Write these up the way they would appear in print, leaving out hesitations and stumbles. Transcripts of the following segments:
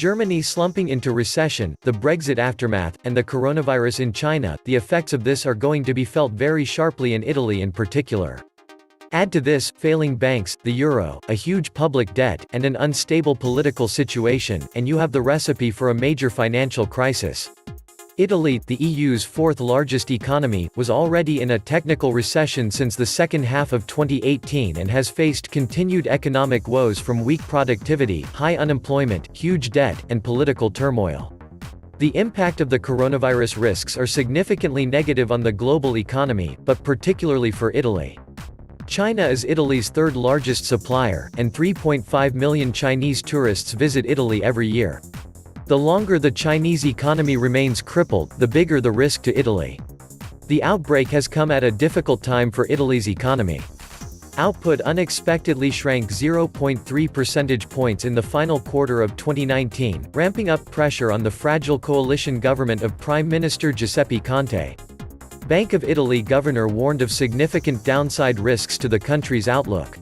Germany slumping into recession, the Brexit aftermath, and the coronavirus in China, the effects of this are going to be felt very sharply in Italy in particular. Add to this, failing banks, the euro, a huge public debt, and an unstable political situation, and you have the recipe for a major financial crisis. Italy, the EU's fourth-largest economy, was already in a technical recession since the second half of 2018 and has faced continued economic woes from weak productivity, high unemployment, huge debt, and political turmoil. The impact of the coronavirus risks are significantly negative on the global economy, but particularly for Italy. China is Italy's third-largest supplier, and 3.5 million Chinese tourists visit Italy every year. The longer the Chinese economy remains crippled, the bigger the risk to Italy. The outbreak has come at a difficult time for Italy's economy. Output unexpectedly shrank 0.3 percentage points in the final quarter of 2019, ramping up pressure on the fragile coalition government of Prime Minister Giuseppe Conte. Bank of Italy governor warned of significant downside risks to the country's outlook.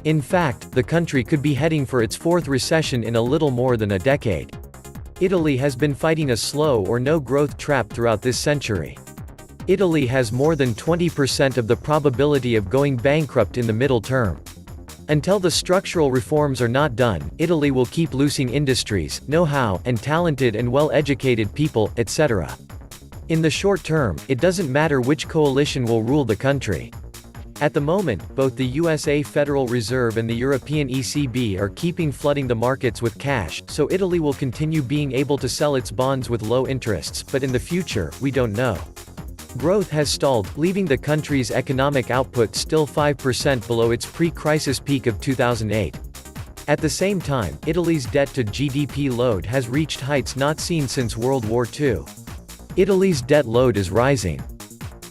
In fact, the country could be heading for its fourth recession in a little more than a decade. Italy has been fighting a slow or no growth trap throughout this century. Italy has more than 20% of the probability of going bankrupt in the middle term. Until the structural reforms are not done, Italy will keep losing industries, know-how, and talented and well-educated people, etc. In the short term, it doesn't matter which coalition will rule the country. At the moment, both the USA Federal Reserve and the European ECB are keeping flooding the markets with cash, so Italy will continue being able to sell its bonds with low interests, but in the future, we don't know. Growth has stalled, leaving the country's economic output still 5% below its pre-crisis peak of 2008. At the same time, Italy's debt-to-GDP load has reached heights not seen since World War II. Italy's debt load is rising.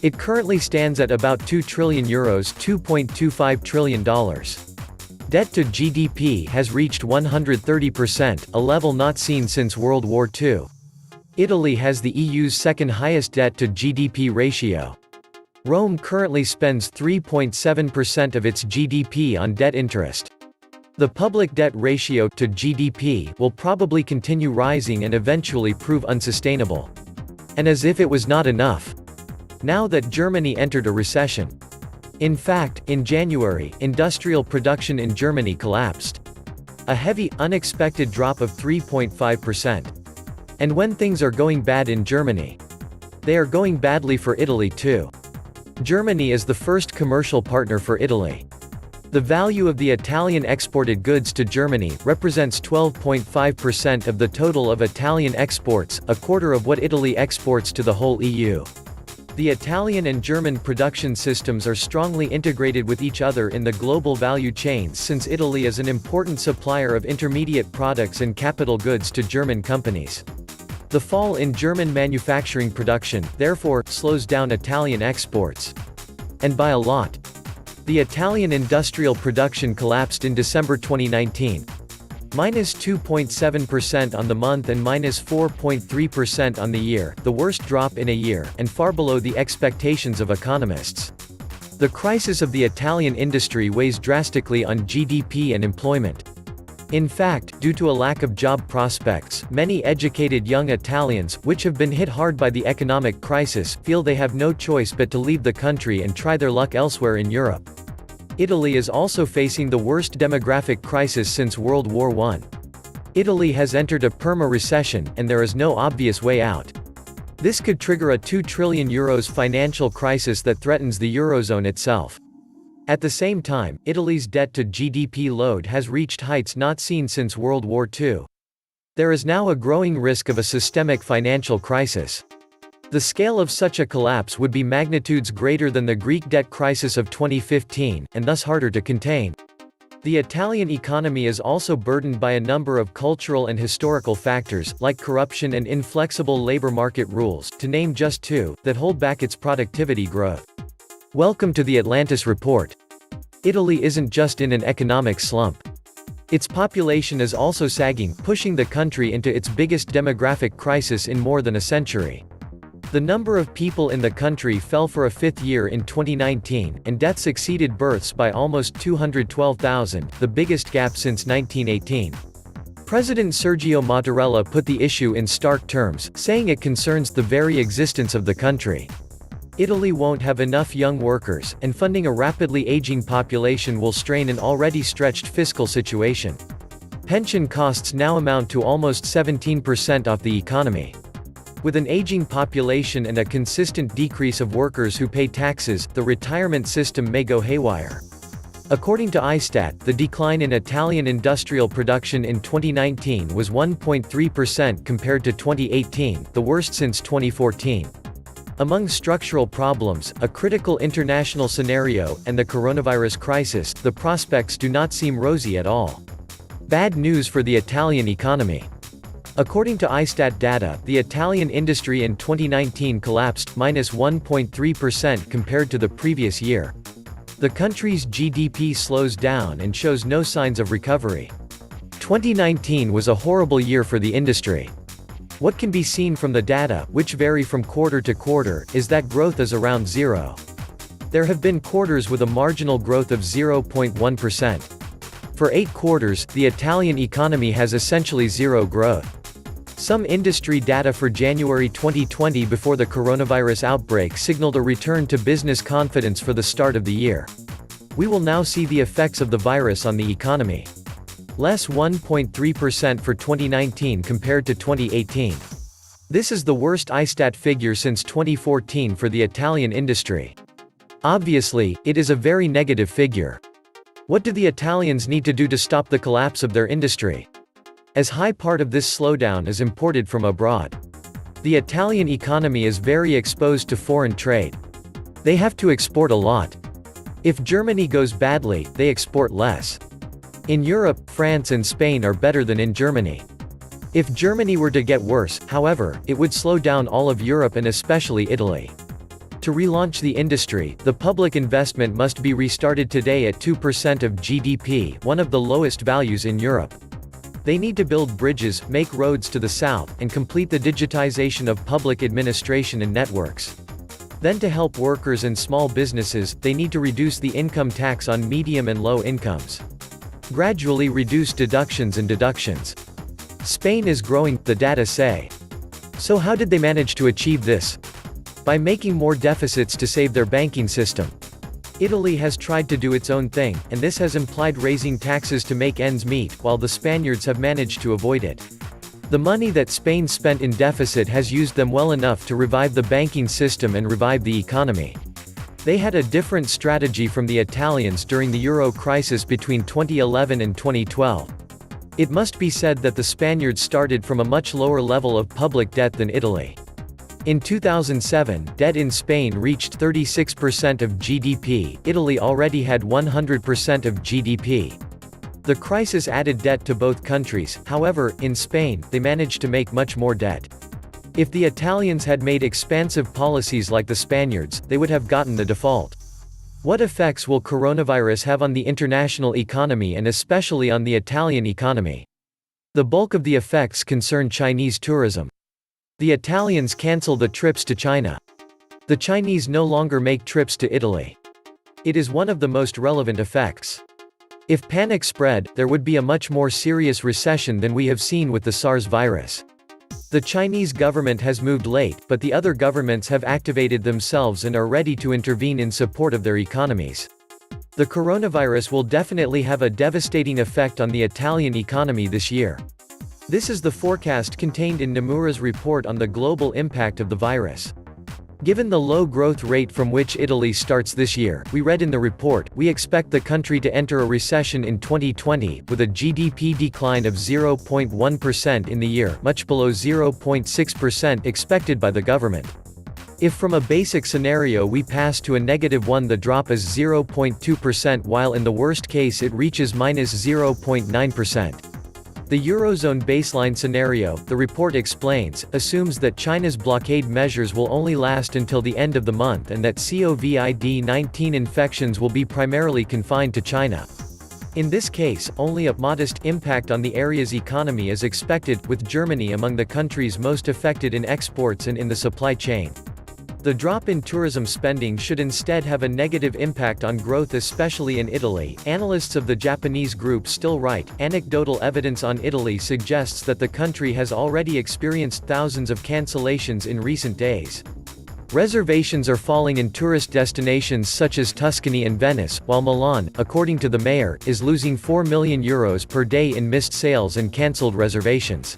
It currently stands at about €2 trillion, $2.25 trillion. Debt to GDP has reached 130%, a level not seen since World War II. Italy has the EU's second highest debt to GDP ratio. Rome currently spends 3.7% of its GDP on debt interest. The public debt ratio to GDP will probably continue rising and eventually prove unsustainable. And as if it was not enough, now that Germany entered a recession. In fact, in January, industrial production in Germany collapsed. A heavy, unexpected drop of 3.5%. And when things are going bad in Germany, they are going badly for Italy too. Germany is the first commercial partner for Italy. The value of the Italian exported goods to Germany represents 12.5% of the total of Italian exports, a quarter of what Italy exports to the whole EU. The Italian and German production systems are strongly integrated with each other in the global value chains since Italy is an important supplier of intermediate products and capital goods to German companies. The fall in German manufacturing production, therefore, slows down Italian exports. And by a lot. The Italian industrial production collapsed in December 2019. Minus 2.7% on the month and minus 4.3% on the year, the worst drop in a year, and far below the expectations of economists. The crisis of the Italian industry weighs drastically on GDP and employment. In fact, due to a lack of job prospects, many educated young Italians, which have been hit hard by the economic crisis, feel they have no choice but to leave the country and try their luck elsewhere in Europe. Italy is also facing the worst demographic crisis since World War I. Italy has entered a Perma recession, and there is no obvious way out. This could trigger a €2 trillion financial crisis that threatens the Eurozone itself. At the same time, Italy's debt-to-GDP load has reached heights not seen since World War II. There is now a growing risk of a systemic financial crisis. The scale of such a collapse would be magnitudes greater than the Greek debt crisis of 2015, and thus harder to contain. The Italian economy is also burdened by a number of cultural and historical factors, like corruption and inflexible labor market rules, to name just two, that hold back its productivity growth. Welcome to the Atlantis report. Italy isn't just in an economic slump. Its population is also sagging, pushing the country into its biggest demographic crisis in more than a century. The number of people in the country fell for a fifth year in 2019, and deaths exceeded births by almost 212,000, the biggest gap since 1918. President Sergio Mattarella put the issue in stark terms, saying it concerns the very existence of the country. Italy won't have enough young workers, and funding a rapidly aging population will strain an already stretched fiscal situation. Pension costs now amount to almost 17% of the economy. With an aging population and a consistent decrease of workers who pay taxes, the retirement system may go haywire. According to ISTAT, the decline in Italian industrial production in 2019 was 1.3% compared to 2018, the worst since 2014. Among structural problems, a critical international scenario, and the coronavirus crisis, the prospects do not seem rosy at all. Bad news for the Italian economy. According to ISTAT data, the Italian industry in 2019 collapsed -1.3% compared to the previous year. The country's GDP slows down and shows no signs of recovery. 2019 was a horrible year for the industry. What can be seen from the data, which vary from quarter to quarter, is that growth is around zero. There have been quarters with a marginal growth of 0.1%. For 8 quarters, the Italian economy has essentially zero growth. Some industry data for January 2020 before the coronavirus outbreak signaled a return to business confidence for the start of the year. We will now see the effects of the virus on the economy. Less 1.3% for 2019 compared to 2018. This is the worst ISTAT figure since 2014 for the Italian industry. Obviously, it is a very negative figure. What do the Italians need to do to stop the collapse of their industry? As high part of this slowdown is imported from abroad. The Italian economy is very exposed to foreign trade. They have to export a lot. If Germany goes badly, they export less. In Europe, France and Spain are better than in Germany. If Germany were to get worse, however, it would slow down all of Europe and especially Italy. To relaunch the industry, the public investment must be restarted today at 2% of GDP, one of the lowest values in Europe. They need to build bridges, make roads to the south, and complete the digitization of public administration and networks. Then to help workers and small businesses, they need to reduce the income tax on medium and low incomes. Gradually reduce deductions and deductions. Spain is growing, the data say. So how did they manage to achieve this? By making more deficits to save their banking system. Italy has tried to do its own thing, and this has implied raising taxes to make ends meet, while the Spaniards have managed to avoid it. The money that Spain spent in deficit has used them well enough to revive the banking system and revive the economy. They had a different strategy from the Italians during the Euro crisis between 2011 and 2012. It must be said that the Spaniards started from a much lower level of public debt than Italy. In 2007, debt in Spain reached 36% of GDP, Italy already had 100% of GDP. The crisis added debt to both countries, however, in Spain, they managed to make much more debt. If the Italians had made expansive policies like the Spaniards, they would have gotten the default. What effects will coronavirus have on the international economy and especially on the Italian economy? The bulk of the effects concern Chinese tourism. The Italians cancel the trips to China. The Chinese no longer make trips to Italy. It is one of the most relevant effects. If panic spread, there would be a much more serious recession than we have seen with the SARS virus. The Chinese government has moved late, but the other governments have activated themselves and are ready to intervene in support of their economies. The coronavirus will definitely have a devastating effect on the Italian economy this year. This is the forecast contained in Nomura's report on the global impact of the virus. Given the low growth rate from which Italy starts this year, we read in the report, we expect the country to enter a recession in 2020, with a GDP decline of 0.1% in the year, much below 0.6% expected by the government. If from a basic scenario we pass to a -1, the drop is 0.2%, while in the worst case it reaches -0.9%. The Eurozone baseline scenario, the report explains, assumes that China's blockade measures will only last until the end of the month and that COVID-19 infections will be primarily confined to China. In this case, only a modest impact on the area's economy is expected, with Germany among the countries most affected in exports and in the supply chain. The drop in tourism spending should instead have a negative impact on growth, especially in Italy. Analysts of the Japanese group still write, anecdotal evidence on Italy suggests that the country has already experienced thousands of cancellations in recent days. Reservations are falling in tourist destinations such as Tuscany and Venice, while Milan, according to the mayor, is losing €4 million per day in missed sales and cancelled reservations.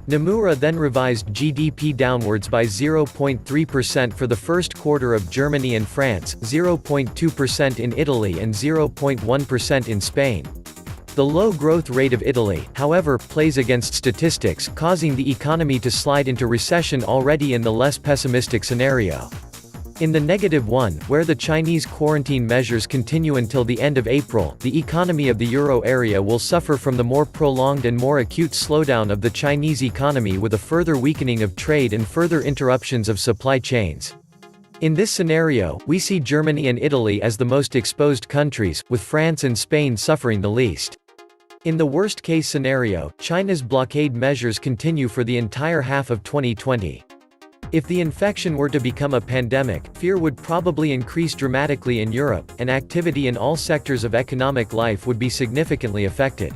Nomura then revised GDP downwards by 0.3% for the first quarter of Germany and France, 0.2% in Italy and 0.1% in Spain. The low growth rate of Italy, however, plays against statistics, causing the economy to slide into recession already in the less pessimistic scenario. In the -1, where the Chinese quarantine measures continue until the end of April, the economy of the euro area will suffer from the more prolonged and more acute slowdown of the Chinese economy, with a further weakening of trade and further interruptions of supply chains. In this scenario, we see Germany and Italy as the most exposed countries, with France and Spain suffering the least. In the worst-case scenario, China's blockade measures continue for the entire half of 2020. If the infection were to become a pandemic, fear would probably increase dramatically in Europe, and activity in all sectors of economic life would be significantly affected.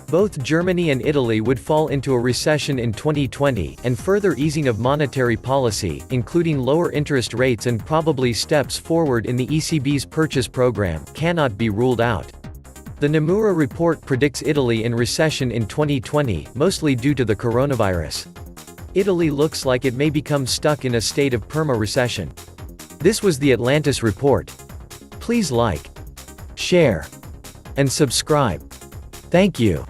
Both Germany and Italy would fall into a recession in 2020, and further easing of monetary policy, including lower interest rates and probably steps forward in the ECB's purchase program, cannot be ruled out. The Nomura report predicts Italy in recession in 2020, mostly due to the coronavirus. Italy looks like it may become stuck in a state of Perma recession. This was the Atlantis report. Please like, share, and subscribe. Thank you.